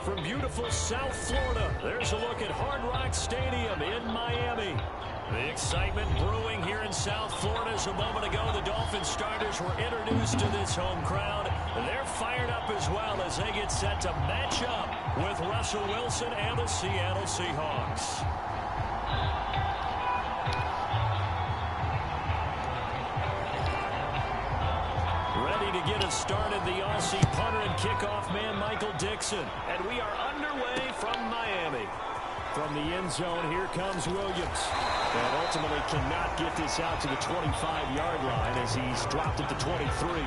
from beautiful South Florida, there's a look at Hard Rock Stadium in Miami. The excitement brewing here in South Florida. As a moment ago, the Dolphins starters were introduced to this home crowd. They're fired up as well as they get set to match up with Russell Wilson and the Seattle Seahawks. Ready to get us started, the Aussie punter and kickoff man, Michael Dixon. And we are underway from Miami. From the end zone, here comes Williams. And ultimately cannot get this out to the 25-yard line as he's dropped at the 23.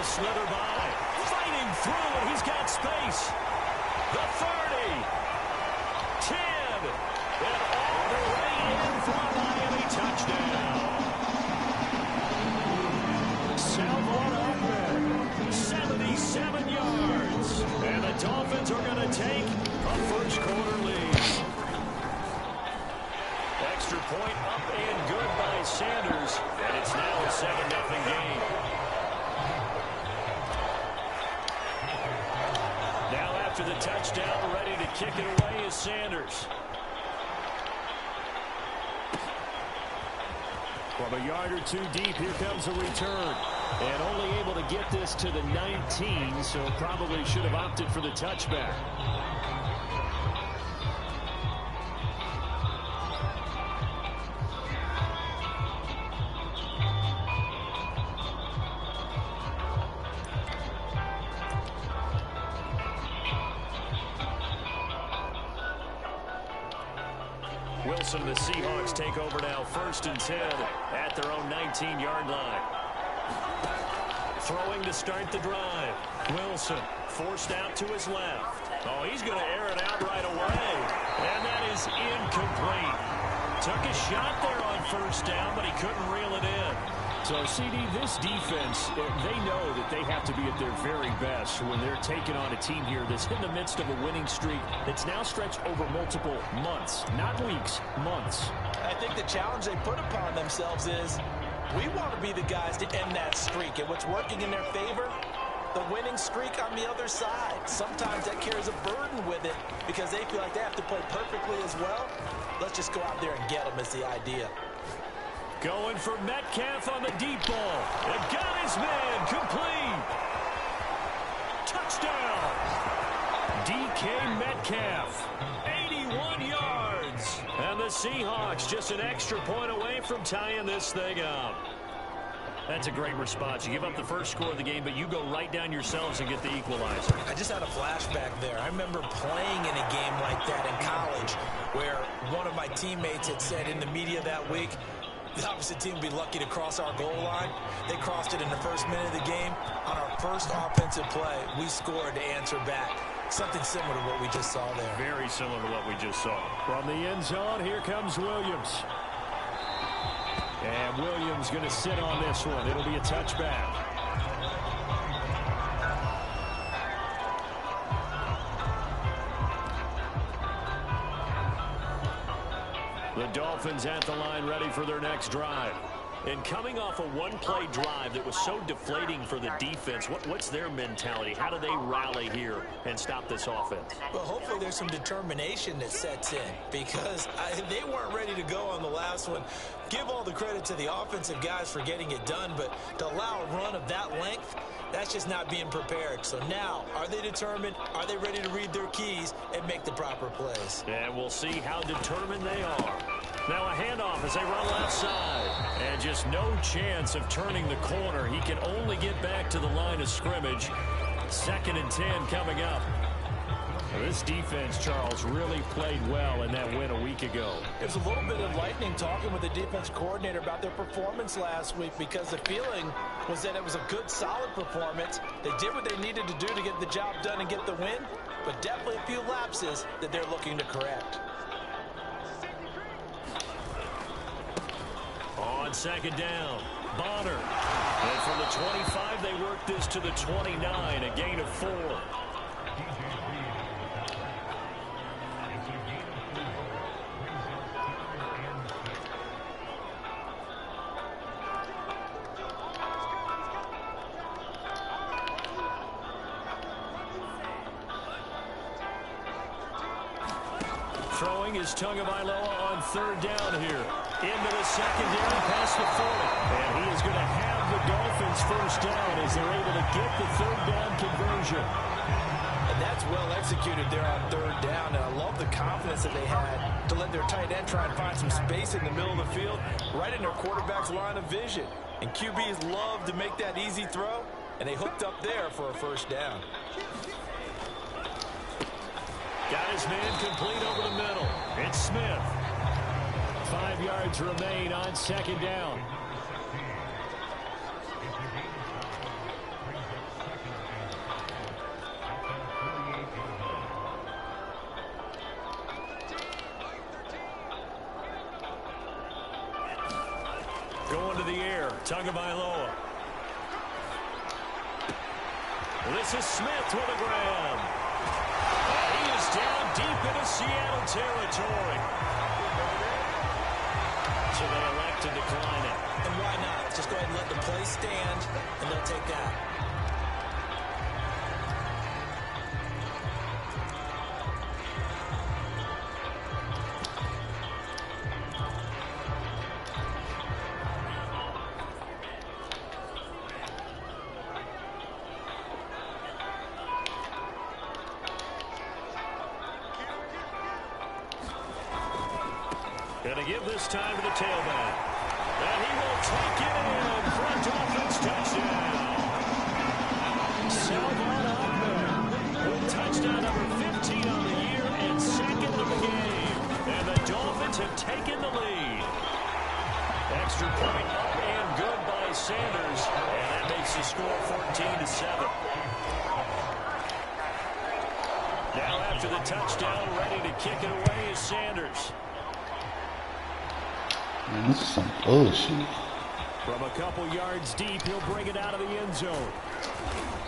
Slither by, fighting through, and he's got space. The 30, 10, and all the way in for a Miami touchdown. Salvon Ahmed, 77 yards, and the Dolphins are going to take a first-quarter lead. Extra point up and good by Sanders, and it's now a 7-0 game. After the touchdown, ready to kick it away is Sanders. From a yard or two deep, here comes a return. And only able to get this to the 19, so probably should have opted for the touchback. Wilson and the Seahawks take over now, 1st and 10 at their own 19-yard line. Throwing to start the drive. Wilson forced out to his left. Oh, he's going to air it out right away. And that is incomplete. Took a shot there on 1st down, but he couldn't reel it in. So, CD, this defense, they know that they have to be at their very best when they're taking on a team here that's in the midst of a winning streak that's now stretched over multiple months, not weeks, months. I think the challenge they put upon themselves is we want to be the guys to end that streak. And what's working in their favor? The winning streak on the other side. Sometimes that carries a burden with it because they feel like they have to play perfectly as well. Let's just go out there and get them is the idea. Going for Metcalf on the deep ball. And got his man complete. Touchdown. DK Metcalf. 81 yards. And the Seahawks just an extra point away from tying this thing up. That's a great response. You give up the first score of the game, but you go right down yourselves and get the equalizer. I just had a flashback there. I remember playing in a game like that in college where one of my teammates had said in the media that week, the opposite team would be lucky to cross our goal line. They crossed it in the first minute of the game. On our first offensive play, we scored to answer back. Something similar to what we just saw there. Very similar to what we just saw. From the end zone, here comes Williams. And Williams going to sit on this one. It'll be a touchback. The Dolphins at the line ready for their next drive. And coming off a one-play drive that was so deflating for the defense, what's their mentality? How do they rally here and stop this offense? Well, hopefully there's some determination that sets in because they weren't ready to go on the last one. Give all the credit to the offensive guys for getting it done, but to allow a run of that length, that's just not being prepared. So now, are they determined? Are they ready to read their keys and make the proper plays? And we'll see how determined they are. Now a handoff as they run left side. And just no chance of turning the corner. He can only get back to the line of scrimmage. 2nd and 10 coming up. This defense, Charles, really played well in that win a week ago. There's a little bit of lightning talking with the defense coordinator about their performance last week because the feeling was that it was a good, solid performance. They did what they needed to do to get the job done and get the win, but definitely a few lapses that they're looking to correct. On second down, Bonner. And from the 25, they work this to the 29, a gain of 4. Throwing is Tagovailoa on third down here. Into the secondary, past the 40. And he is going to have the Dolphins first down as they're able to get the third down conversion. And that's well executed there on third down. And I love the confidence that they had to let their tight end try and find some space in the middle of the field, right in their quarterback's line of vision. And QBs love to make that easy throw, and they hooked up there for a first down. Got his man complete over the middle. It's Smith. 5 yards remain on second down. Going to the air, Tagovailoa. This is Smith with a grab. He is down deep into Seattle territory. So they elect to decline it. And why not? Just go ahead and let the play stand, and they'll take that. Going to give this time to the tailback. And he will take it in for a Dolphins touchdown. Salvon Ahmed with touchdown number 15 on the year and second of the game. And the Dolphins have taken the lead. Extra point up and good by Sanders. And that makes the score 14-7. Now after the touchdown, ready to kick it away is Sanders. Man, this is some bullshit. From a couple yards deep, he'll bring it out of the end zone.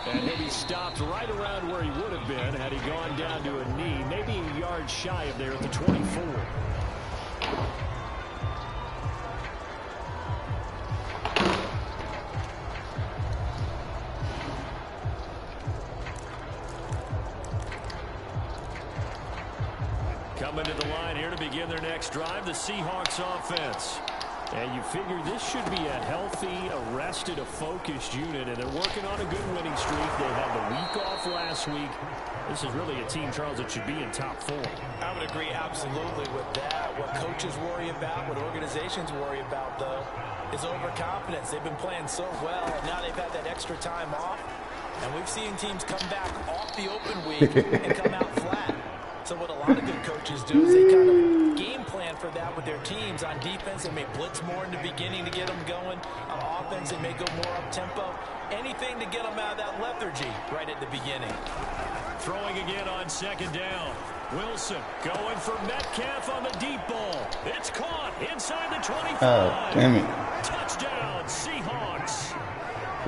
And he'll be stopped right around where he would have been had he gone down to a knee, maybe a yard shy of there at the 24. Coming to the line here to begin their next drive, the Seahawks offense. And you figure this should be a healthy, arrested, a focused unit, and they're working on a good winning streak. They had the week off last week. This is really a team, Charles, that should be in top 4. I would agree absolutely with that. What coaches worry about, what organizations worry about, though, is overconfidence. They've been playing so well, and now they've had that extra time off. And we've seen teams come back off the open week and come out flat. So what a lot of good coaches do is they kind of game plan for that with their teams. On defense, they may blitz more in the beginning to get them going. On offense, they may go more up-tempo. Anything to get them out of that lethargy right at the beginning. Throwing again on second down. Wilson going for Metcalf on the deep ball. It's caught inside the 25. Oh, damn it. Touchdown, Seahawks.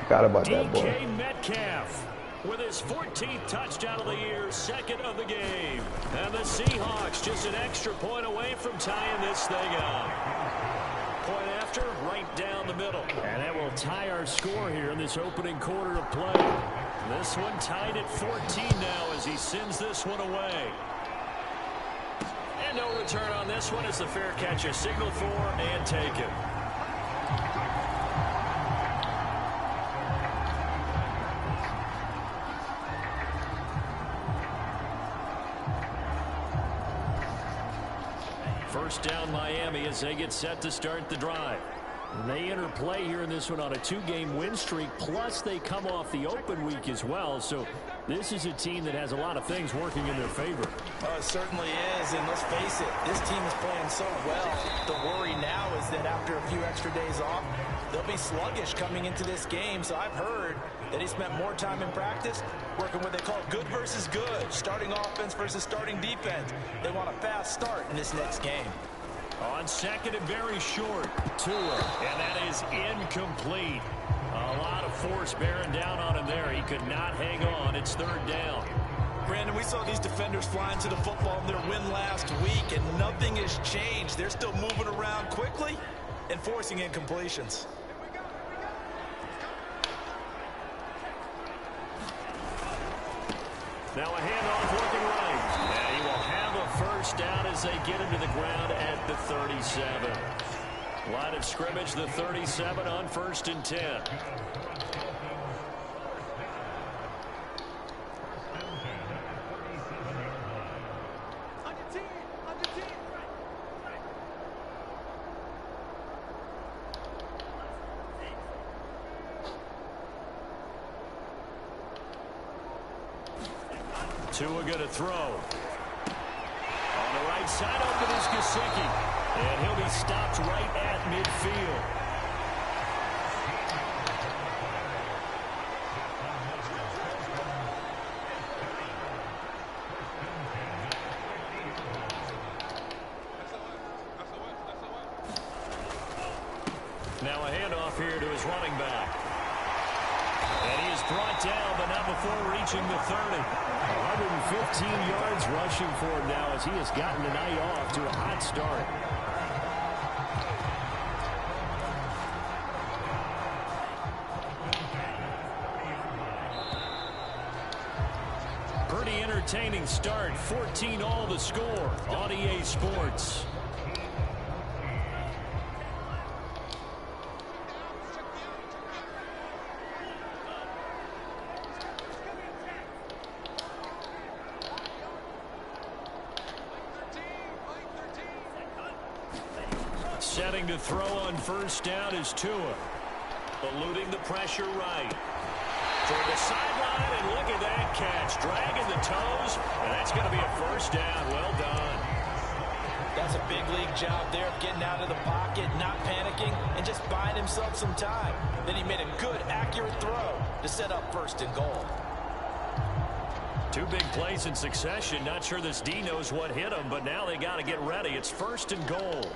Forgot about that boy. DK Metcalf with his 14th touchdown of the year, second of the game. And the Seahawks just an extra point away from tying this thing up. Point after, right down the middle. And that will tie our score here in this opening quarter of play. This one tied at 14 now as he sends this one away. And no return on this one as the fair catch is signaled for and taken. First down Miami as they get set to start the drive. And they interplay here in this one on a 2-game win streak, plus they come off the open week as well. So this is a team that has a lot of things working in their favor. Oh, it certainly is, and let's face it, this team is playing so well. The worry now is that after a few extra days off, they'll be sluggish coming into this game. So I've heard that he spent more time in practice working what they call good versus good, starting offense versus starting defense. They want a fast start in this next game. On second and very short, Tua, and that is incomplete. A lot of force bearing down on him there. He could not hang on. It's third down. Brandon, we saw these defenders flying to the football in their win last week, and nothing has changed. They're still moving around quickly and forcing incompletions. Now a handoff looking right. And he will have a first down as they get him to the ground at the 37. Line of scrimmage, the 37 on 1st and 10. Tua going to throw. On the right side, open is Gesicki. And he'll be stopped right at midfield. Now a handoff here to his running back. And he is brought down, but not before reaching the 30. 115 yards rushing for him now as he has gotten the night off to a hot start. Pretty entertaining start. 14-all the score on EA Sports. Setting to throw on first down is Tua. Eluding the pressure right. Toward the sideline, and look at that catch. Dragging the toes, and that's going to be a first down. Well done. That's a big league job there of getting out of the pocket, not panicking, and just buying himself some time. Then he made a good, accurate throw to set up 1st and goal. 2 big plays in succession. Not sure this D knows what hit him, but now they got to get ready. It's 1st and goal.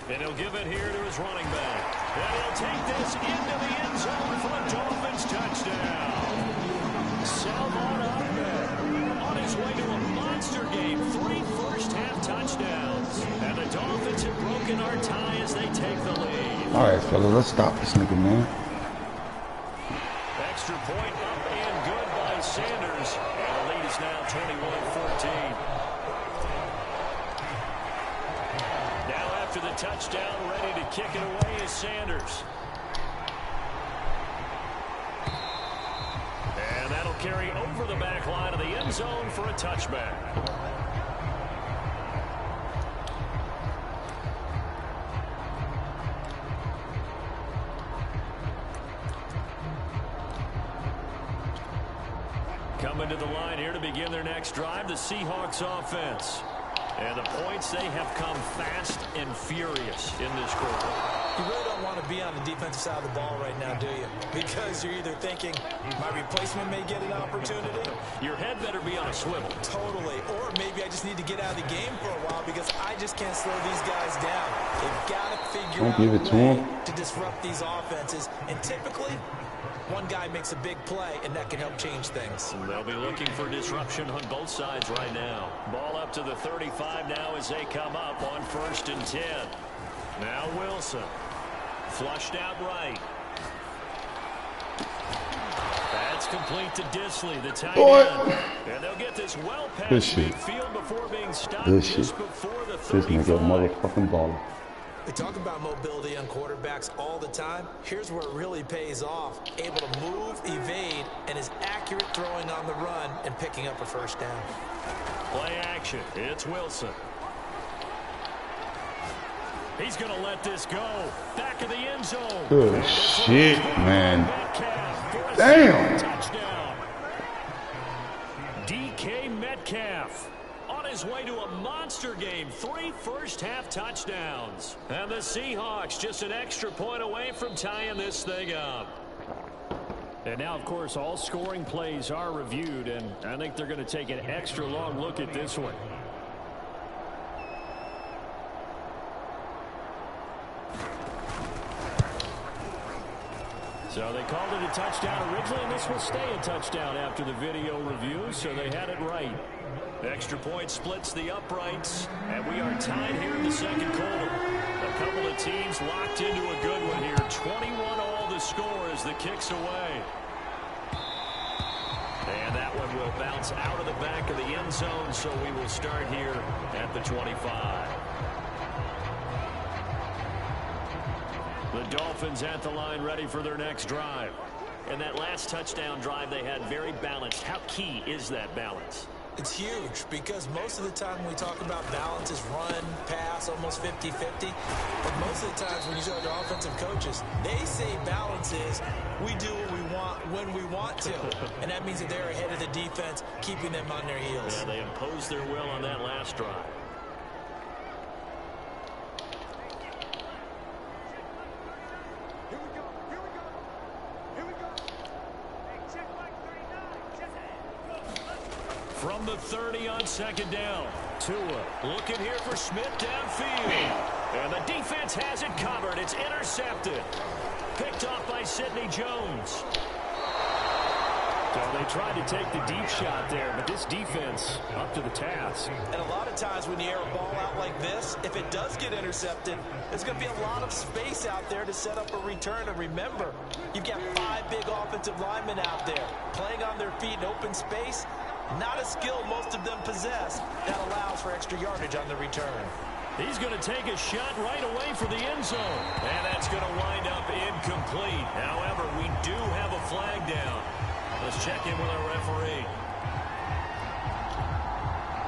And he'll give it here to his running back. And he'll take this into the end zone for a Dolphins touchdown. Salmon Ahmed on his way to a monster game. 3 first-half touchdowns. And the Dolphins have broken our tie as they take the lead. All right, fellas, let's stop this nigga, man. Extra point up and good by Sanders. And the lead is now 21-14. After the touchdown, ready to kick it away is Sanders. And that'll carry over the back line of the end zone for a touchback. Coming to the line here to begin their next drive, the Seahawks offense. And the points, they have come fast and furious in this quarter. You really don't want to be on the defensive side of the ball right now, do you? Because you're either thinking, my replacement may get an opportunity. Your head better be on a swivel. Totally. Or maybe I just need to get out of the game for a while because I just can't slow these guys down. They've got to figure out a way to disrupt these offenses. And typically, one guy makes a big play, and that can help change things. And they'll be looking for disruption on both sides right now. Ball up to the 35 now as they come up on 1st and 10. Now Wilson. Flushed out right. That's complete to Disley, the tight end. And they'll get this well past midfield before being stopped just before the 35. This nigga motherfucking baller. We talk about mobility on quarterbacks all the time. Here's where it really pays off. Able to move, evade, and is accurate throwing on the run and picking up a first down. Play action. It's Wilson. He's going to let this go. Back of the end zone. Good shit, man. Damn. Touchdown. DK Metcalf on his way to a monster game. 3 first-half touchdowns. And the Seahawks just an extra point away from tying this thing up. And now, of course, all scoring plays are reviewed, and I think they're going to take an extra long look at this one. So they called it a touchdown originally, and this will stay a touchdown after the video review, so they had it right. Extra point splits the uprights, and we are tied here in the second quarter. A couple of teams locked into a good one here. 21 all the score as the kick's away. And that one will bounce out of the back of the end zone, so we will start here at the 25. The Dolphins at the line ready for their next drive. And that last touchdown drive they had very balanced. How key is that balance? It's huge because most of the time when we talk about balance is run, pass, almost 50-50. But most of the times when you talk to offensive coaches, they say balance is we do what we want when we want to. And that means that they're ahead of the defense, keeping them on their heels. Yeah, they imposed their will on that last drive. From the 30 on second down. Tua looking here for Smith downfield. And the defense has it covered. It's intercepted. Picked off by Sidney Jones. So they tried to take the deep shot there, but this defense up to the task. And a lot of times when you air a ball out like this, if it does get intercepted, there's going to be a lot of space out there to set up a return. And remember, you've got 5 big offensive linemen out there playing on their feet in open space. Not a skill most of them possess that allows for extra yardage on the return. He's going to take a shot right away for the end zone. And that's going to wind up incomplete. However, we do have a flag down. Let's check in with our referee.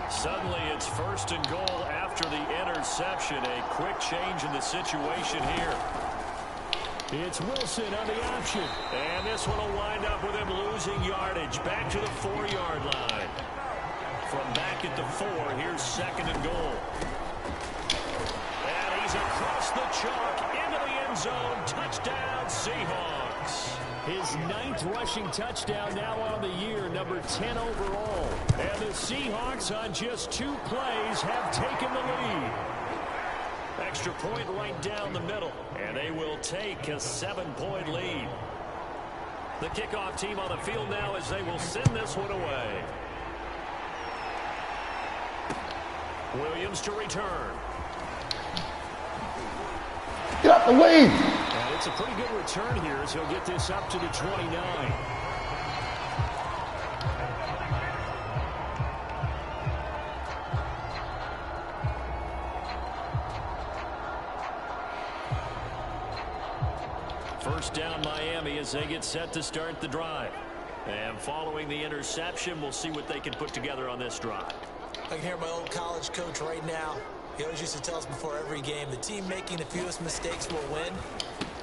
Suddenly, it's 1st and goal after the interception. A quick change in the situation here. It's Wilson on the option. And this one will wind up with him losing yardage. Back to the 4-yard line. From back at the 4, here's 2nd and goal. And he's across the chalk into the end zone. Touchdown, Seahawks. His 9th rushing touchdown now on the year, number 10 overall. And the Seahawks on just 2 plays have taken the lead. Extra point right down the middle, and they will take a 7-point lead. The kickoff team on the field now as they will send this one away. Williams to return. Get out the way. And it's a pretty good return here as he'll get this up to the 29. First down Miami as they get set to start the drive. And following the interception, we'll see what they can put together on this drive. I can hear my old college coach right now. He always used to tell us before every game, the team making the fewest mistakes will win.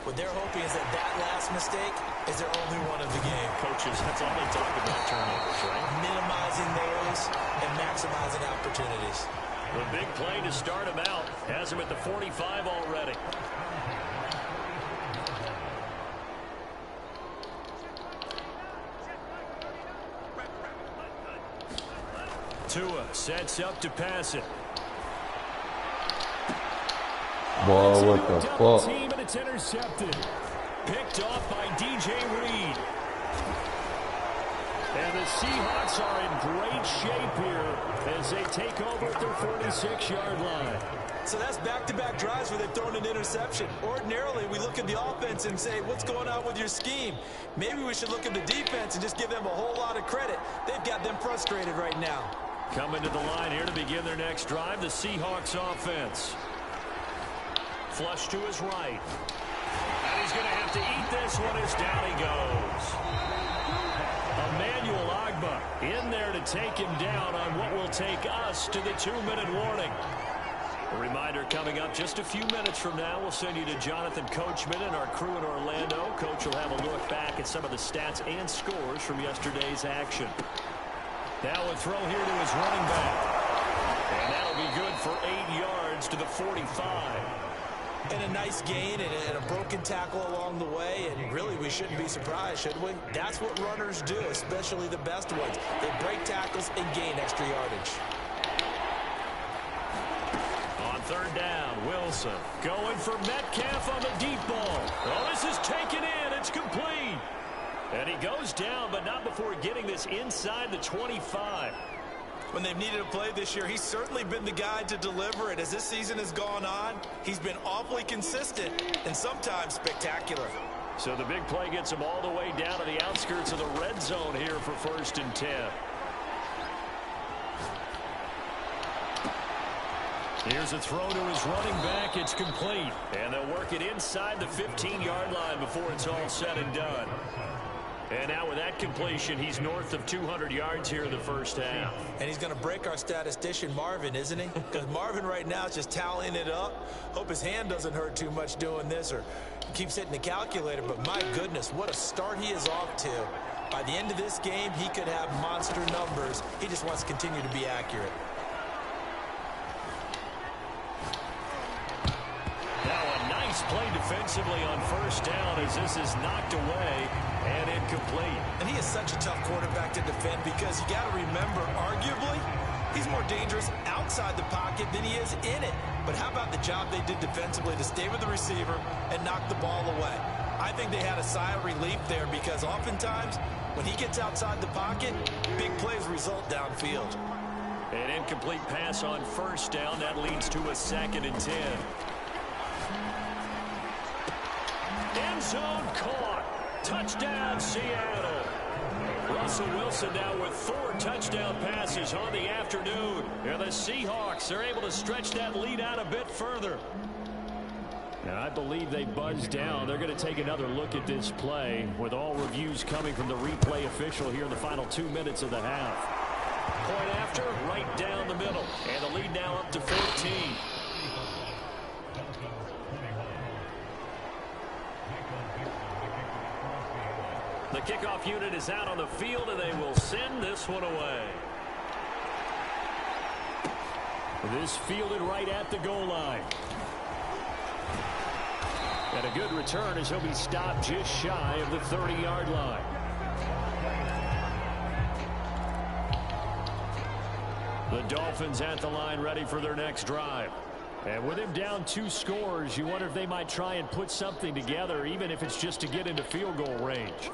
What they're hoping is that that last mistake is their only one of the game. Coaches, that's all they talk about, turnovers, right? Minimizing those and maximizing opportunities. The big play to start him out has him at the 45 already. Tua sets up to pass it. Boy, what the fuck? Team, and it's intercepted. Picked off by DJ Reed. And the Seahawks are in great shape here as they take over at their 46-yard line. So that's back-to-back drives where they've thrown an interception. Ordinarily, we look at the offense and say, what's going on with your scheme? Maybe we should look at the defense and just give them a whole lot of credit. They've got them frustrated right now. Coming to the line here to begin their next drive, the Seahawks offense. Flush to his right. And he's going to have to eat this one as down he goes. Emmanuel Agba in there to take him down on what will take us to the 2-minute warning. A reminder coming up just a few minutes from now. We'll send you to Jonathan Coachman and our crew in Orlando. Coach will have a look back at some of the stats and scores from yesterday's action. Now a throw here to his running back. And that'll be good for 8 yards to the 45. And a nice gain and a broken tackle along the way. And really, we shouldn't be surprised, should we? That's what runners do, especially the best ones. They break tackles and gain extra yardage. On third down, Wilson going for Metcalf on the deep ball. Oh, this is taken in. It's complete. And he goes down, but not before getting this inside the 25. When they've needed a play this year, he's certainly been the guy to deliver it. As this season has gone on, he's been awfully consistent and sometimes spectacular. So the big play gets him all the way down to the outskirts of the red zone here for 1st and 10. Here's a throw to his running back. It's complete. And they'll work it inside the 15-yard line before it's all said and done. And now with that completion, he's north of 200 yards here in the first half. And he's going to break our statistician, Marvin, isn't he? Because Marvin right now is just tallying it up. Hope his hand doesn't hurt too much doing this or keeps hitting the calculator. But my goodness, what a start he is off to. By the end of this game, he could have monster numbers. He just wants to continue to be accurate. Now a nice play defensively on 1st down as this is knocked away and incomplete. And he is such a tough quarterback to defend because you got to remember, arguably, he's more dangerous outside the pocket than he is in it. But how about the job they did defensively to stay with the receiver and knock the ball away? I think they had a sigh of relief there because oftentimes when he gets outside the pocket, big plays result downfield. An incomplete pass on 1st down. That leads to a 2nd and 10. End zone caught. Touchdown, Seattle. Russell Wilson now with 4 touchdown passes on the afternoon. And the Seahawks are able to stretch that lead out a bit further. And I believe they buzzed down. They're going to take another look at this play with all reviews coming from the replay official here in the final 2 minutes of the half. Point after, right down the middle. And the lead now up to 14. The kickoff unit is out on the field, and they will send this one away. This fielded right at the goal line. And a good return as he'll be stopped just shy of the 30-yard line. The Dolphins at the line ready for their next drive. And with him down 2 scores, you wonder if they might try and put something together, even if it's just to get into field goal range.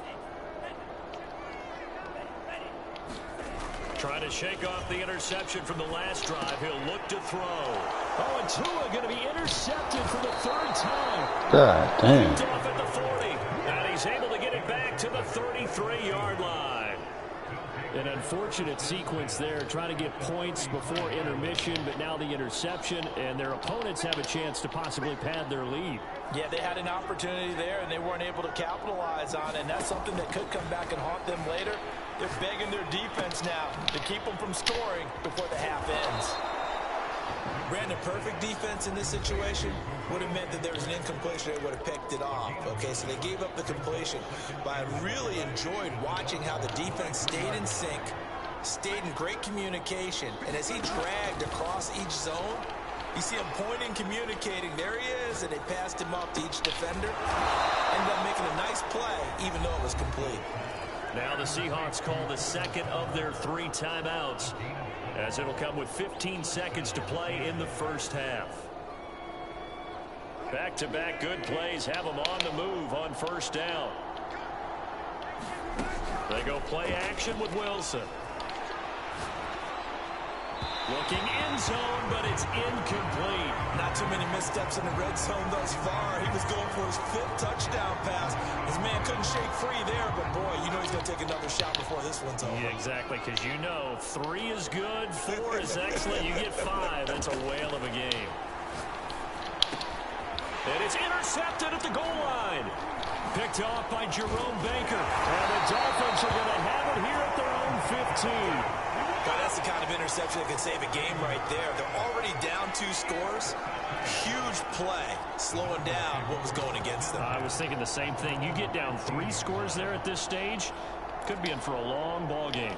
Trying to shake off the interception from the last drive. He'll look to throw. Oh, and Tua going to be intercepted for the 3rd time. God damn. Off at the 40. And he's able to get it back to the 33-yard line. An unfortunate sequence there, trying to get points before intermission, but now the interception, and their opponents have a chance to possibly pad their lead. Yeah, they had an opportunity there, and they weren't able to capitalize on it, and that's something that could come back and haunt them later. They're begging their defense now to keep them from scoring before the half ends. Brandon, perfect defense in this situation would have meant that there was an incompletion. They would have picked it off. Okay, so they gave up the completion. But I really enjoyed watching how the defense stayed in sync, stayed in great communication. And as he dragged across each zone, you see him pointing, communicating. There he is, and they passed him up to each defender. Ended up making a nice play, even though it was complete. Now the Seahawks call the 2nd of their 3 timeouts, as it'll come with 15 seconds to play in the first half. Back-to-back good plays have them on the move on 1st down. They go play action with Wilson. Looking end zone, but it's incomplete. Not too many missteps in the red zone thus far. He was going for his 5th touchdown pass. His man couldn't shake free there, but boy, you know he's going to take another shot before this one's over. Yeah, exactly, because you know 3 is good, 4 is excellent. You get 5. That's a whale of a game. And it's intercepted at the goal line. Picked off by Jerome Baker. And the Dolphins are going to have it here at their own 15. Well, that's the kind of interception that could save a game right there. They're already down 2 scores. Huge play, slowing down what was going against them. I was thinking the same thing. You get down 3 scores there at this stage, could be in for a long ball game.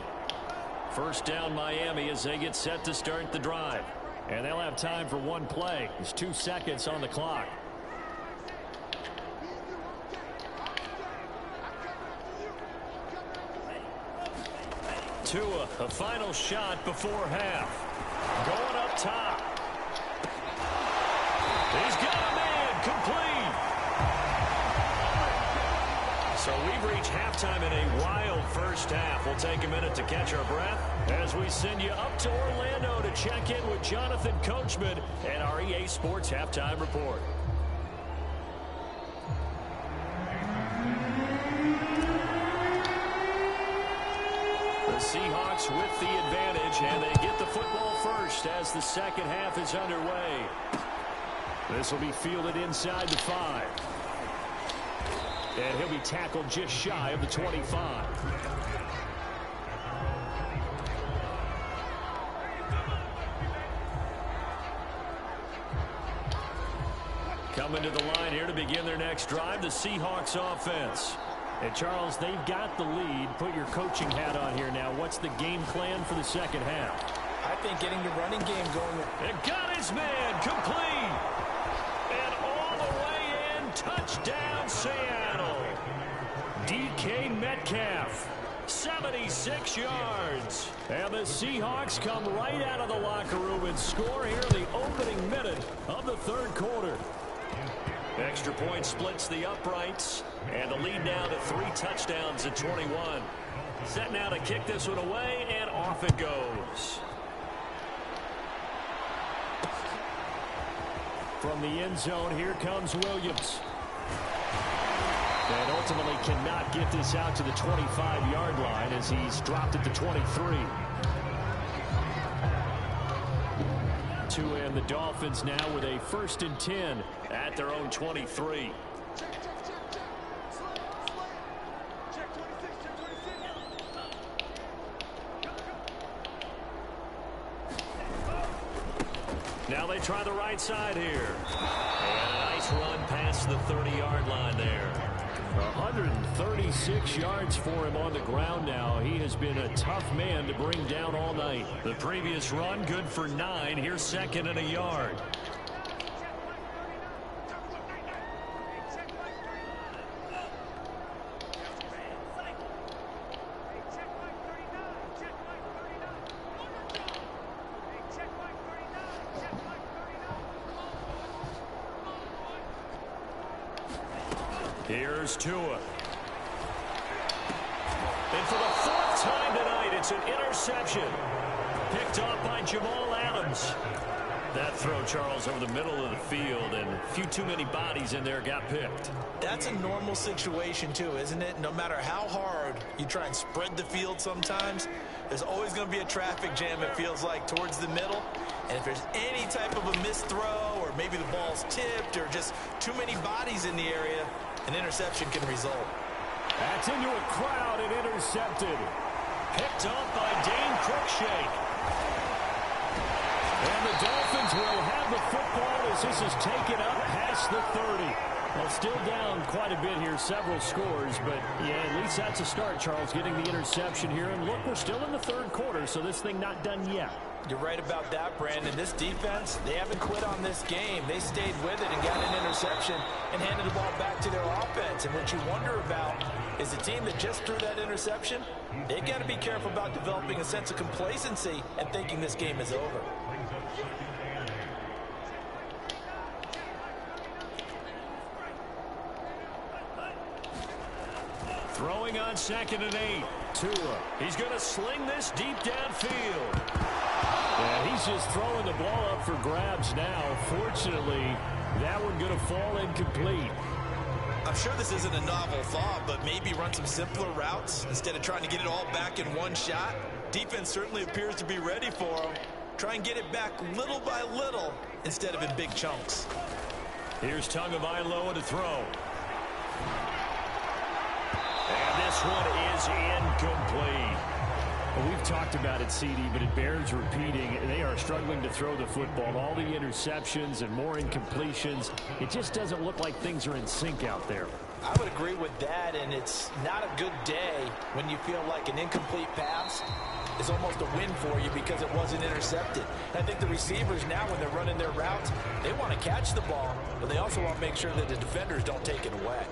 First down Miami as they get set to start the drive. And they'll have time for 1 play. There's 2 seconds on the clock. Tua, a final shot before half. Going up top. He's got a man complete. So we've reached halftime in a wild first half. We'll take a minute to catch our breath as we send you up to Orlando to check in with Jonathan Coachman and our EA Sports Halftime Report. The Seahawks with the advantage, and they get the football first as the second half is underway. This will be fielded inside the 5. And he'll be tackled just shy of the 25. Coming to the line here to begin their next drive, the Seahawks offense. And Charles, they've got the lead. Put your coaching hat on here now. What's the game plan for the second half? I think getting the running game going. And got his man complete. And all the way in, touchdown Seattle. DK Metcalf, 76 yards. And the Seahawks come right out of the locker room and score here in the opening minute of the third quarter. Extra point splits the uprights, and the lead now to 3 touchdowns at 21. Set now to kick this one away, and off it goes. From the end zone, here comes Williams. And ultimately cannot get this out to the 25-yard line as he's dropped at the 23. And the Dolphins now with a 1st and 10 at their own 23. Now they try the right side here. And a nice run past the 30-yard line there. 136 yards for him on the ground now. He has been a tough man to bring down all night. The previous run good for 9. Here's 2nd and a yard. Here's Tua. And for the 4th time tonight, it's an interception. Picked off by Jamal Adams. That throw, Charles, over the middle of the field, and a few too many bodies in there got picked. That's a normal situation, too, isn't it? No matter how hard you try and spread the field sometimes, there's always going to be a traffic jam, it feels like, towards the middle. And if there's any type of a missed throw, or maybe the ball's tipped, or just too many bodies in the area, an interception can result. That's into a crowd and intercepted. Picked up by Dane Cruikshank. And the Dolphins will have the football as this is taken up past the 30. Well, still down quite a bit here, several scores, but yeah, at least that's a start, Charles, getting the interception here. And look, we're still in the third quarter, so this thing not done yet. You're right about that, Brandon. This defense, they haven't quit on this game. They stayed with it and got an interception and handed the ball back to their offense. And what you wonder about is the team that just threw that interception, they've got to be careful about developing a sense of complacency and thinking this game is over. Throwing on 2nd and 8. Tua. He's going to sling this deep downfield. And he's just throwing the ball up for grabs now. Fortunately, that one going to fall incomplete. I'm sure this isn't a novel thought, but maybe run some simpler routes instead of trying to get it all back in one shot. Defense certainly appears to be ready for him. Try and get it back little by little instead of in big chunks. Here's Tagovailoa to throw. And this one is incomplete. Well, we've talked about it, CD, but it bears repeating. They are struggling to throw the football. All the interceptions and more incompletions. It just doesn't look like things are in sync out there. I would agree with that, and it's not a good day when you feel like an incomplete pass is almost a win for you because it wasn't intercepted. And I think the receivers now, when they're running their routes, they want to catch the ball, but they also want to make sure that the defenders don't take it away.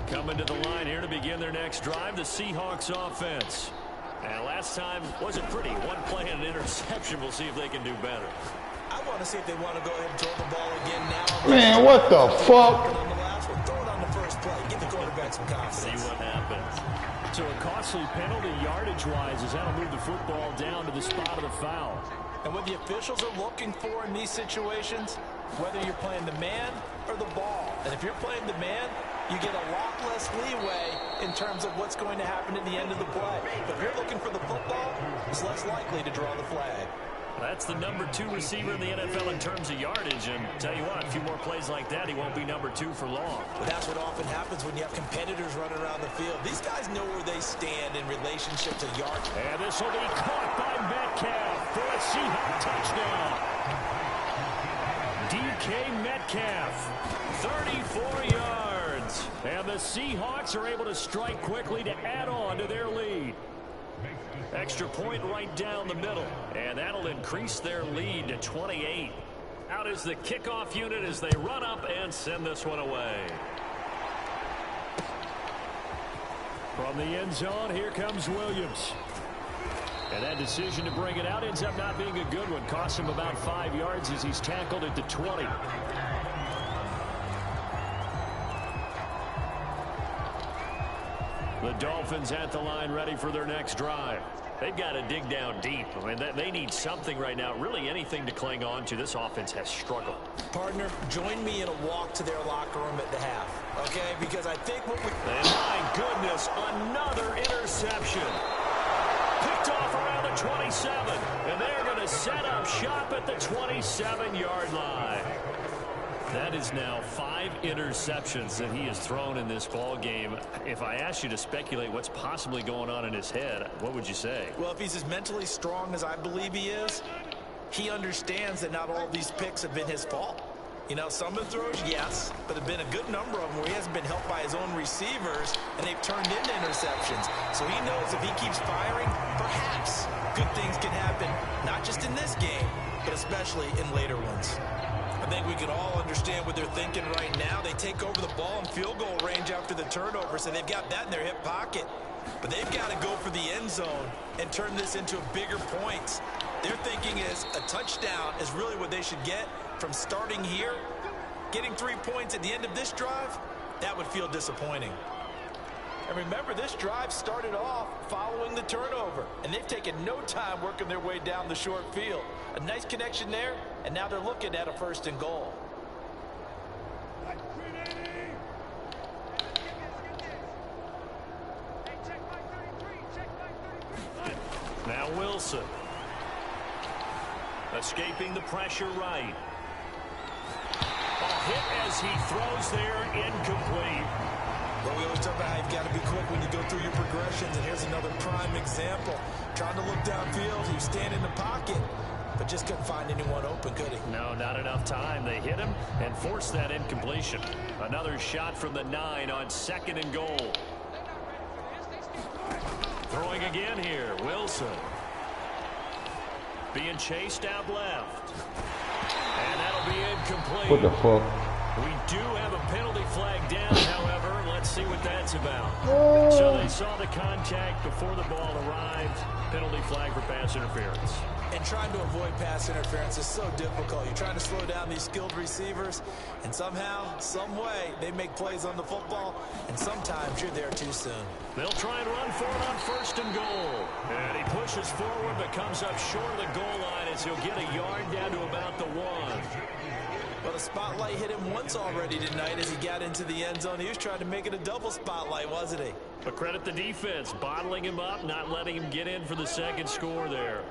Coming to the line here to begin their next drive, the Seahawks offense. And last time wasn't pretty. One play and an interception. We'll see if they can do better. I want to see if they want to go ahead and throw the ball again now. Man, what the fuck? On the last one, throw it on the first play. Give the quarterback some confidence. See what happens. So a costly penalty yardage-wise as that'll move the football down to the spot of the foul. And what the officials are looking for in these situations, whether you're playing the man or the ball. And if you're playing the man, you get a lot less leeway in terms of what's going to happen at the end of the play. But if you're looking for the football, it's less likely to draw the flag. That's the number 2 receiver in the NFL in terms of yardage. And tell you what, a few more plays like that, he won't be number 2 for long. But that's what often happens when you have competitors running around the field. These guys know where they stand in relationship to yards. And this will be caught by Metcalf for a Seahawk touchdown. DK Metcalf, 34 yards. And the Seahawks are able to strike quickly to add on to their lead. Extra point right down the middle, and that'll increase their lead to 28. Out is the kickoff unit as they run up and send this one away. From the end zone, here comes Williams. And that decision to bring it out ends up not being a good one. Costs him about 5 yards as he's tackled at the 20. The Dolphins at the line ready for their next drive. They've got to dig down deep. I mean, they need something right now, really anything to cling on to. This offense has struggled. Partner, join me in a walk to their locker room at the half, okay? Because I think what we... And my goodness, another interception. Picked off around the 27. And they're going to set up shop at the 27-yard line. That is now 5 interceptions that he has thrown in this ball game. If I asked you to speculate what's possibly going on in his head, what would you say? Well, if he's as mentally strong as I believe he is, he understands that not all these picks have been his fault. You know, some of the throws, yes, but there have been a good number of them where he hasn't been helped by his own receivers, and they've turned into interceptions. So he knows if he keeps firing, perhaps good things can happen, not just in this game, but especially in later ones. I think we can all understand what they're thinking right now. They take over the ball in field goal range after the turnover, so they've got that in their hip pocket. But they've got to go for the end zone and turn this into bigger points. Their thinking is a touchdown is really what they should get from starting here. Getting 3 points at the end of this drive, that would feel disappointing. And remember, this drive started off following the turnover, and they've taken no time working their way down the short field. A nice connection there, and now they're looking at a 1st and goal. Now Wilson. Escaping the pressure right. A hit as he throws there, incomplete. Well, we always talk about how you've got to be quick when you go through your progressions, and here's another prime example. Trying to look downfield, he was standing in the pocket, but just couldn't find anyone open, could he? No, not enough time. They hit him and forced that incompletion. Another shot from the 9 on 2nd and goal. Throwing again here, Wilson. Being chased out left. And that'll be incomplete. What the fuck? We do have a penalty flag down, however. Let's see what that's about. So they saw the contact before the ball arrived. Penalty flag for pass interference. And trying to avoid pass interference is so difficult. You're trying to slow down these skilled receivers, and somehow, some way, they make plays on the football, and sometimes you're there too soon. They'll try and run for it on 1st and goal. And he pushes forward but comes up short of the goal line as he'll get a yard down to about the 1. Well, the spotlight hit him once already tonight as he got into the end zone. He was trying to make it a double spotlight, wasn't he? But credit the defense, bottling him up, not letting him get in for the 2nd score there.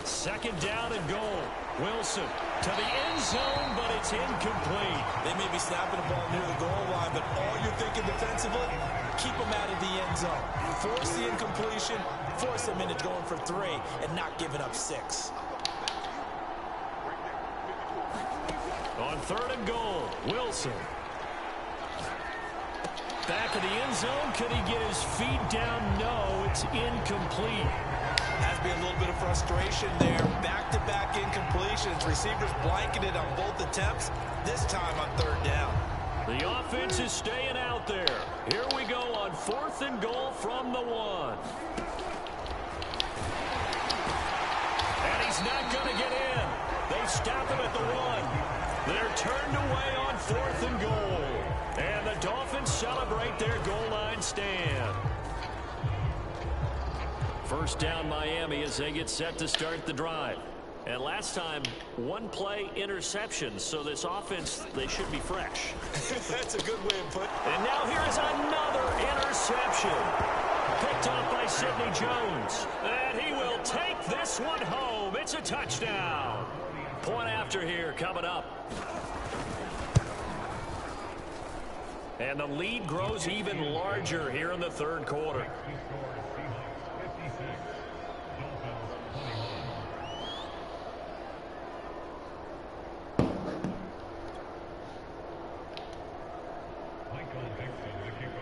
2nd down and goal. Wilson To the end zone, but it's incomplete. They may be snapping the ball near the goal line, but all you're thinking defensively, keep them out of the end zone. Force the incompletion, force them into going for 3, and not giving up 6. On 3rd and goal, Wilson. Back of the end zone. Could he get his feet down? No, it's incomplete. Has to be a little bit of frustration there. Back-to-back incompletions. Receivers blanketed on both attempts, this time on 3rd down. The offense is staying out there. Here we go on 4th and goal from the 1. And he's not going to get in. They stop him at the 1. They're turned away on 4th and goal. And the Dolphins celebrate their goal line stand. First down Miami as they get set to start the drive. And last time, 1-play interception. So this offense, they should be fresh. That's a good way of putting it. And now here is another interception. Picked up by Sidney Jones. And he will take this one home. It's a touchdown. Point after here coming up. And the lead grows even larger here in the 3rd quarter.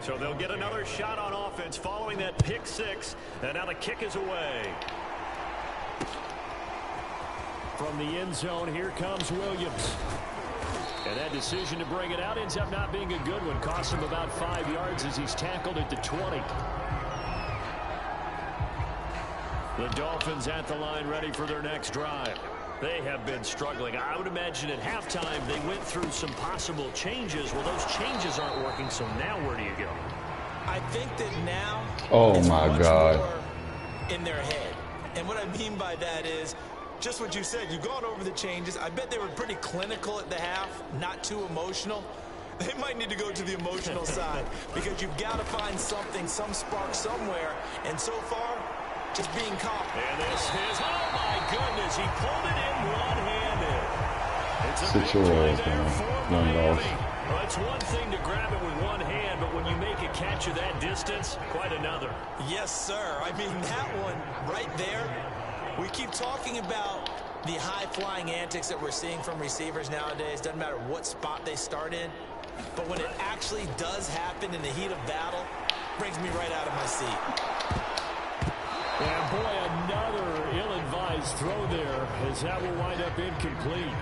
So they'll get another shot on offense following that pick 6. And now the kick is away. From the end zone, here comes Williams. And that decision to bring it out ends up not being a good one. Costs him about 5 yards as he's tackled at the 20. The Dolphins at the line ready for their next drive. They have been struggling. I would imagine at halftime they went through some possible changes. Well, those changes aren't working, so now where do you go? I think that now Oh it's my much God. more in their head. And what I mean by that is just what you said. You've gone over the changes. I bet they were pretty clinical at the half, not too emotional. They might need to go to the emotional side because you've got to find something, some spark somewhere. And so far, just being calm. And this is, oh my goodness, he pulled it in one-handed. It's a Sit big your play ass there down, for young Miami. boss. Well, it's one thing to grab it with one hand, but when you make a catch of that distance, quite another. Yes, sir. I mean, that one right there, we keep talking about the high-flying antics that we're seeing from receivers nowadays. Doesn't matter what spot they start in. But when it actually does happen in the heat of battle, brings me right out of my seat. And boy, another ill-advised throw there as that will wind up incomplete.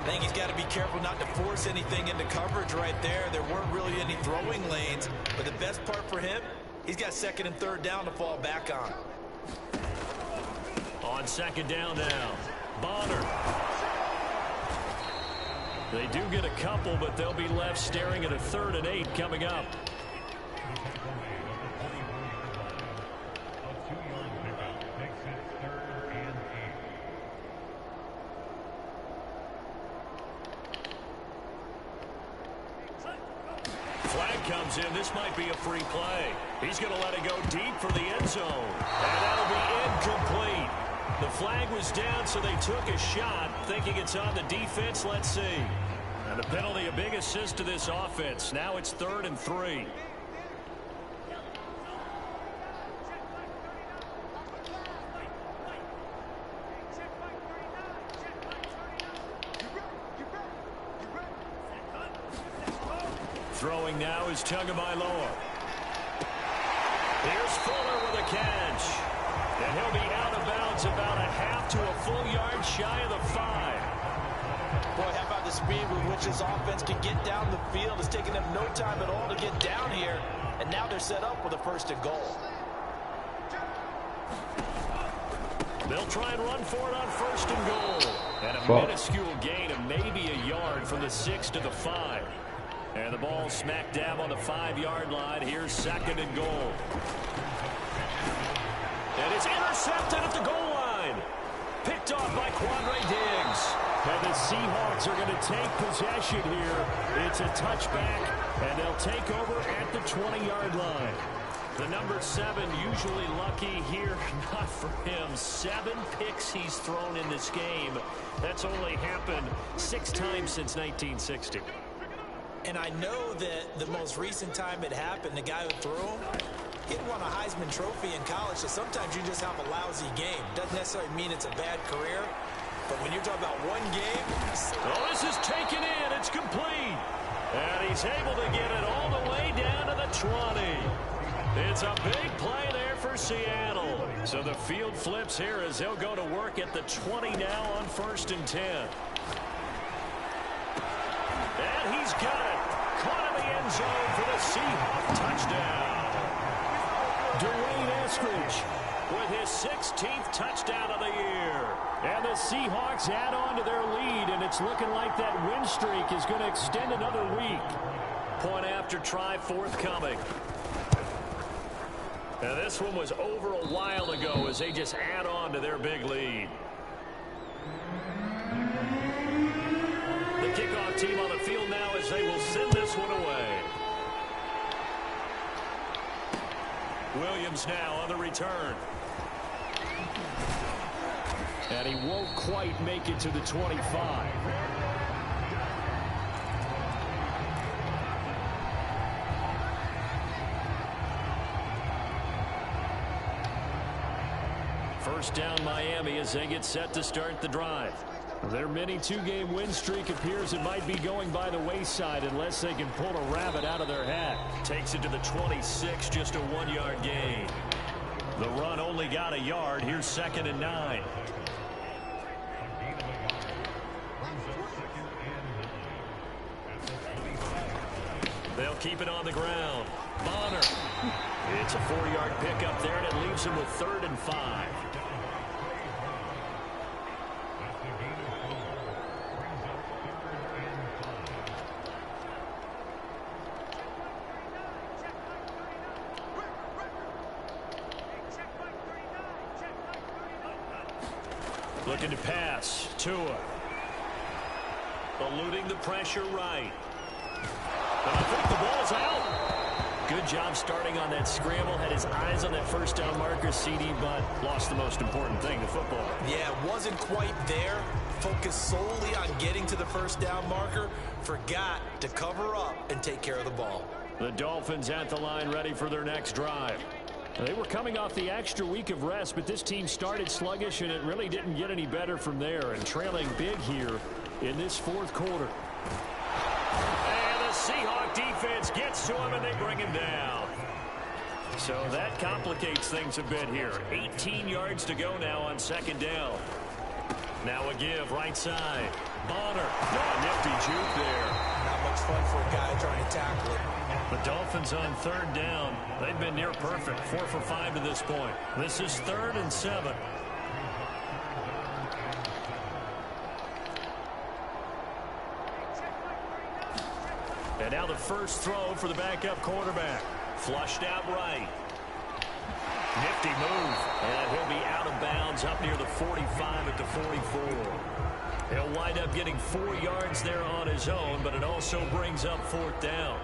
I think he's got to be careful not to force anything into coverage right there. There weren't really any throwing lanes. But the best part for him, he's got 2nd and 3rd down to fall back on. On 2nd down now, Bonner. They do get a couple, but they'll be left staring at a 3rd and 8 coming up. Flag comes in. This might be a free play. He's going to let it go deep for the end zone. And that'll be incomplete. The flag was down, so they took a shot, thinking it's on the defense. Let's see. And the penalty, a big assist to this offense. Now it's 3rd and 3. Throwing now is Tagovailoa. Here's Fuller with a catch. And he'll be out of bounds about a half to a full yard shy of the 5. Boy, how about the speed with which this offense can get down the field? It's taken them no time at all to get down here. And now they're set up with a 1st and goal. They'll try and run for it on 1st and goal. And a minuscule gain of maybe a yard from the 6 to the 5. And the ball smack dab on the 5-yard line. Here's 2nd and goal. And it's intercepted at the goal line. Picked off by Quandre Diggs. And the Seahawks are going to take possession here. It's a touchback, and they'll take over at the 20-yard line. The number 7 usually lucky here. Not for him. 7 picks he's thrown in this game. That's only happened 6 times since 1960. And I know that the most recent time it happened, the guy who threw him, he had won a Heisman Trophy in college, so sometimes you just have a lousy game. Doesn't necessarily mean it's a bad career, but when you're talking about one game... Oh, this is taken in. It's complete. And he's able to get it all the way down to the 20. It's a big play there for Seattle. So the field flips here as they'll go to work at the 20 now on 1st and 10. And he's got it. Caught in the end zone for the Seahawks touchdown. Dwayne Eskridge with his 16th touchdown of the year. And the Seahawks add on to their lead, and it's looking like that win streak is going to extend another week. Point after try forthcoming. Now this one was over a while ago as they just add on to their big lead. The kickoff team on the field now as they will send this one away. Williams now on the return. And he won't quite make it to the 25. First down Miami as they get set to start the drive. Their mini 2-game win streak appears it might be going by the wayside unless they can pull a rabbit out of their hat. Takes it to the 26, just a 1-yard gain. The run only got a yard. Here's 2nd and 9. They'll keep it on the ground. Bonner. It's a 4-yard pickup there, and it leaves him with 3rd and 5. Looking to pass. Tua. Eluding the pressure right. And I think the ball's out. Good job starting on that scramble. Had his eyes on that first down marker, CD, but lost the most important thing, the football. Yeah, wasn't quite there. Focused solely on getting to the first down marker. Forgot to cover up and take care of the ball. The Dolphins at the line ready for their next drive. They were coming off the extra week of rest, but this team started sluggish, and it really didn't get any better from there, and trailing big here in this 4th quarter. And the Seahawk defense gets to him, and they bring him down. So that complicates things a bit here. 18 yards to go now on 2nd down. Now a give, right side. Bonner. Oh, nifty juke there. Not much fun for a guy trying to tackle it. The Dolphins on 3rd down. They've been near perfect. 4 for 5 to this point. This is 3rd and 7. And now the first throw for the backup quarterback. Flushed out right. Nifty move. And he'll be out of bounds up near the 45 at the 44. He'll wind up getting 4 yards there on his own, but it also brings up 4th down.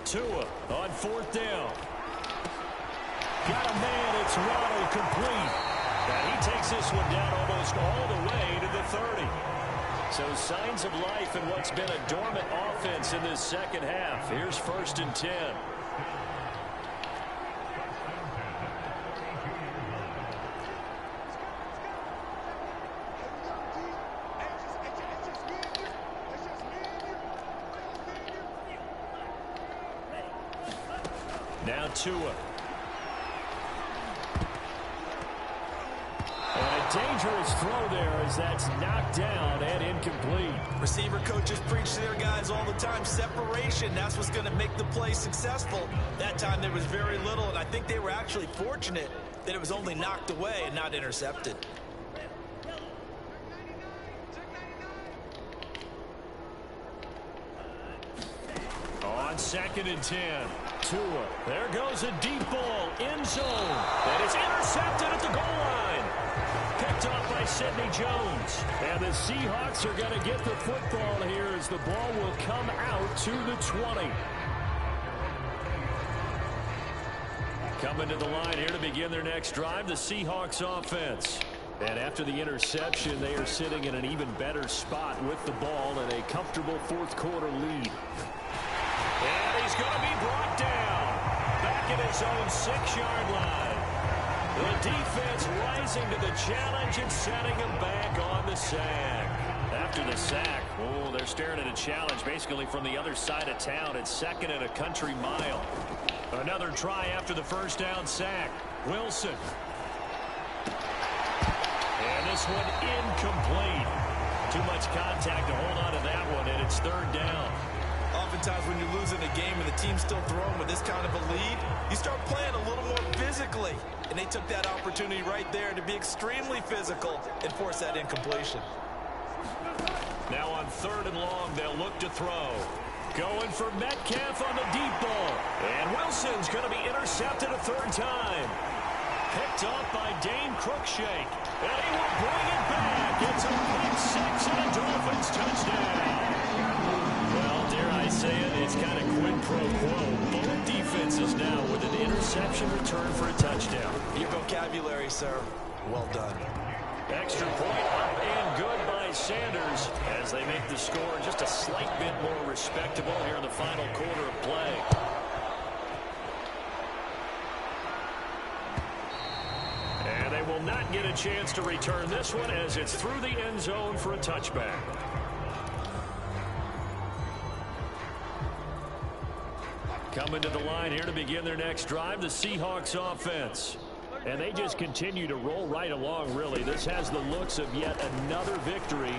Tua on 4th down. Got a man. It's Waddle complete. And he takes this one down almost all the way to the 30. So signs of life in what's been a dormant offense in this second half. Here's 1st and 10. Now Tua. And a dangerous throw there as that's knocked down and incomplete. Receiver coaches preach to their guys all the time. Separation, that's what's going to make the play successful. That time there was very little, and I think they were actually fortunate that it was only knocked away and not intercepted. On 2nd and 10. Tua. There goes a deep ball. End zone. And it's intercepted at the goal line. Picked off by Sidney Jones. And the Seahawks are going to get the football here as the ball will come out to the 20. Coming to the line here to begin their next drive, the Seahawks offense. And after the interception, they are sitting in an even better spot with the ball and a comfortable fourth quarter lead. And he's going to be brought down back at his own 6-yard line. The defense rising to the challenge and setting him back on the sack. After the sack, oh, they're staring at a challenge basically from the other side of town. It's 2nd and a country mile. Another try after the first down sack. Wilson. And this one incomplete. Too much contact to hold on to that one, and it's 3rd down. Oftentimes when you're losing a game and the team's still throwing with this kind of a lead, you start playing a little more physically. And they took that opportunity right there to be extremely physical and force that incompletion. Now on 3rd and long, they'll look to throw. Going for Metcalf on the deep ball. And Wilson's going to be intercepted a 3rd time. Picked off by Dane Cruikshank. And he will bring it back. It's a pick 6 and a Dolphins touchdown. Well, dare I say it, it's kind of quid pro quo. Both defenses now with an interception return for a touchdown. Your vocabulary, sir. Well done. Extra point up and good by Sanders as they make the score just a slight bit more respectable here in the final quarter of play. And they will not get a chance to return this one as it's through the end zone for a touchback. Coming to the line here to begin their next drive, the Seahawks offense. And they just continue to roll right along, really. This has the looks of yet another victory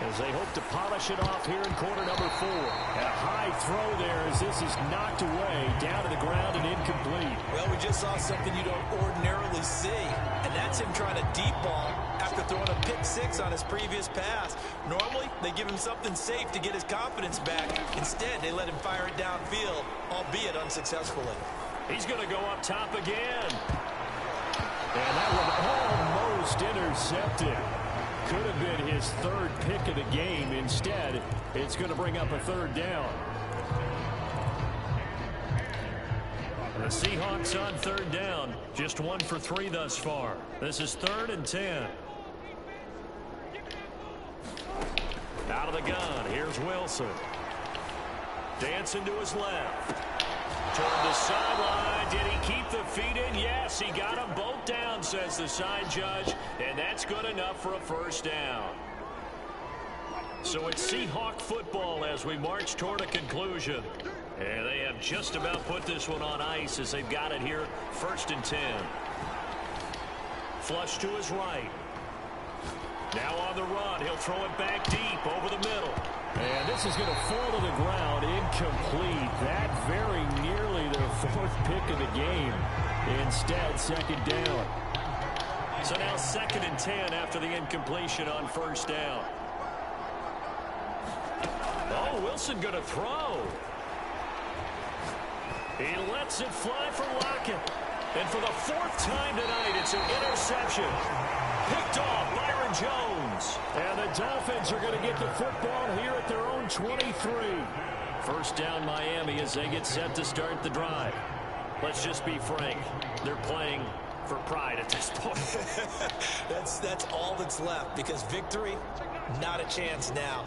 as they hope to polish it off here in quarter number 4. And a high throw there as this is knocked away, down to the ground and incomplete. Well, we just saw something you don't ordinarily see, and that's him trying to deep ball after throwing a pick 6 on his previous pass. Normally, they give him something safe to get his confidence back. Instead, they let him fire it downfield, albeit unsuccessfully. He's going to go up top again. And that one almost intercepted. Could have been his 3rd pick of the game. Instead, it's going to bring up a 3rd down. The Seahawks on 3rd down. Just 1 for 3 thus far. This is 3rd and 10. Out of the gun. Here's Wilson. Dancing to his left. Toward the sideline. Did he keep the feet in? Yes, he got them both down, says the side judge. And that's good enough for a 1st down. So it's Seahawk football as we march toward a conclusion. And they have just about put this one on ice as they've got it here. 1st and 10. Flush to his right. Now on the run. He'll throw it back deep over the middle. And this is going to fall to the ground, incomplete. That very nearly their 4th pick of the game. Instead, 2nd down. So now 2nd and 10 after the incompletion on 1st down. Oh, Wilson going to throw. He lets it fly for Lockett. And for the 4th time tonight, it's an interception. Picked off Byron Jones. And the Dolphins are going to get the football here at their own 23. 1st down Miami as they get set to start the drive. Let's just be frank. They're playing for pride at this point. That's all that's left because victory, not a chance now.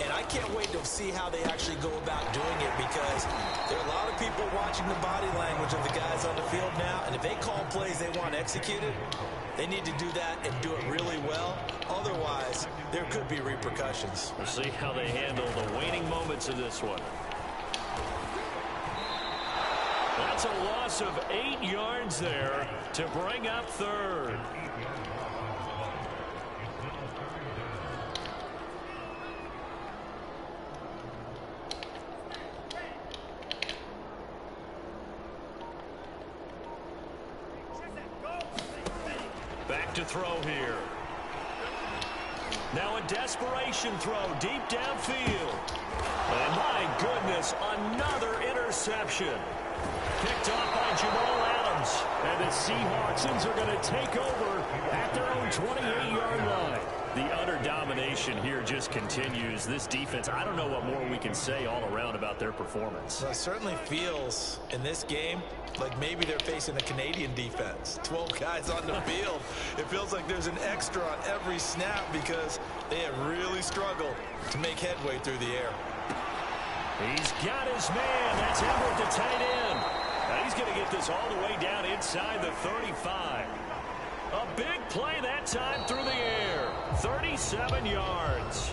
And I can't wait to see how they actually go about doing it because there are a lot of people watching the body language of the guys on the field now. And if they call plays they want executed, they need to do that and do it really well. Otherwise, there could be repercussions. We'll see how they handle the waning moments of this one. That's a loss of 8 yards there to bring up 3rd. Back to throw here. Now a desperation throw deep downfield. And my goodness, another interception. reception. Picked off by Jamal Adams. And the Seahawks are going to take over at their own 28-yard line. The utter domination here just continues. This defense, I don't know what more we can say all around about their performance. Well, it certainly feels in this game like maybe they're facing a Canadian defense. 12 guys on the field. It feels like there's an extra on every snap because they have really struggled to make headway through the air. He's got his man. That's Everett, the tight end. Now he's going to get this all the way down inside the 35. A big play that time through the air. 37 yards.